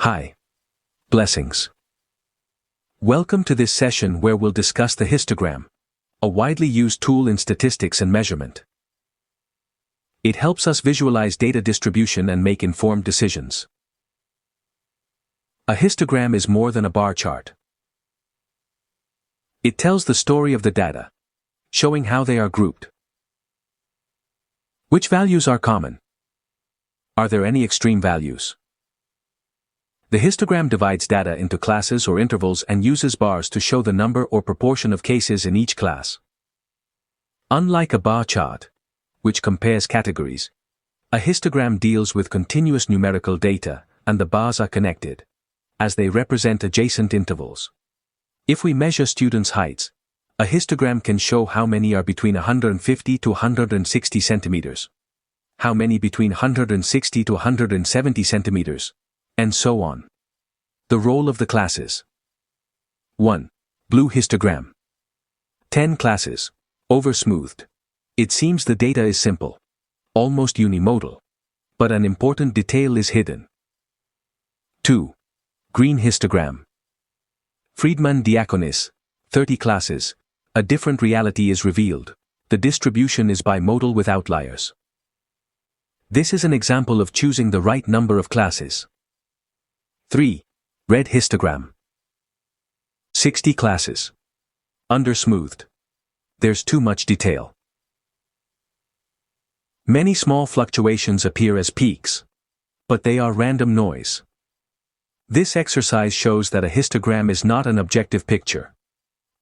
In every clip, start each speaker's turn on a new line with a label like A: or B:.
A: Hi. Blessings. Welcome to this session where we'll discuss the histogram, a widely used tool in statistics and measurement. It helps us visualize data distribution and make informed decisions. A histogram is more than a bar chart. It tells the story of the data, showing how they are grouped. Which values are common? Are there any extreme values? The histogram divides data into classes or intervals and uses bars to show the number or proportion of cases in each class. Unlike a bar chart, which compares categories, a histogram deals with continuous numerical data, and the bars are connected, as they represent adjacent intervals. If we measure students' heights, a histogram can show how many are between 150 to 160 centimeters, how many between 160 to 170 centimeters, and so on. The role of the classes. 1. Blue histogram. 10 classes. Over-smoothed. It seems the data is simple, almost unimodal, but an important detail is hidden. 2. Green histogram. Friedman Diaconis. 30 classes. A different reality is revealed. The distribution is bimodal with outliers. This is an example of choosing the right number of classes. 3. Red histogram. 60 classes. Under-smoothed. There's too much detail. Many small fluctuations appear as peaks, but they are random noise. This exercise shows that a histogram is not an objective picture.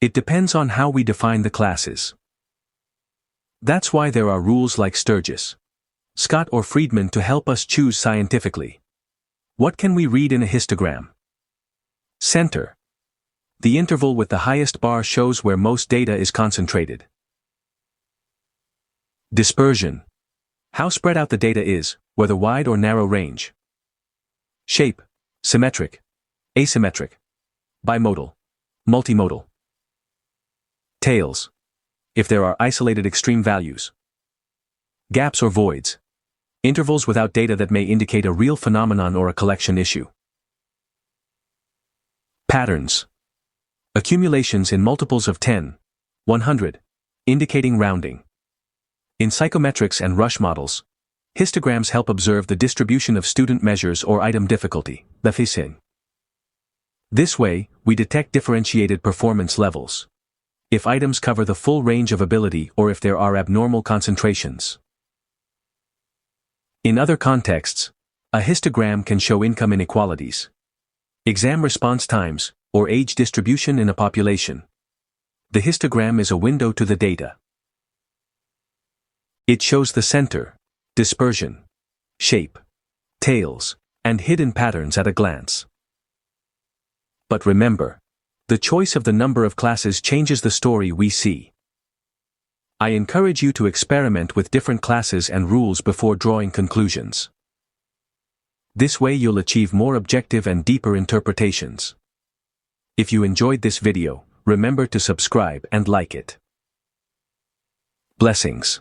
A: It depends on how we define the classes. That's why there are rules like Sturgis, Scott or Friedman to help us choose scientifically. What can we read in a histogram? Center. The interval with the highest bar shows where most data is concentrated. Dispersion. How spread out the data is, whether wide or narrow range. Shape. Symmetric. Asymmetric. Bimodal. Multimodal. Tails. If there are isolated extreme values. Gaps or voids. Intervals without data that may indicate a real phenomenon or a collection issue. Patterns. Accumulations in multiples of 10, 100, indicating rounding. In psychometrics and rush models, histograms help observe the distribution of student measures or item difficulty, the. This way, we detect differentiated performance levels. If items cover the full range of ability or if there are abnormal concentrations. In other contexts, a histogram can show income inequalities, exam response times, or age distribution in a population. The histogram is a window to the data. It shows the center, dispersion, shape, tails, and hidden patterns at a glance. But remember, the choice of the number of classes changes the story we see. I encourage you to experiment with different classes and rules before drawing conclusions. This way you'll achieve more objective and deeper interpretations. If you enjoyed this video, remember to subscribe and like it. Blessings.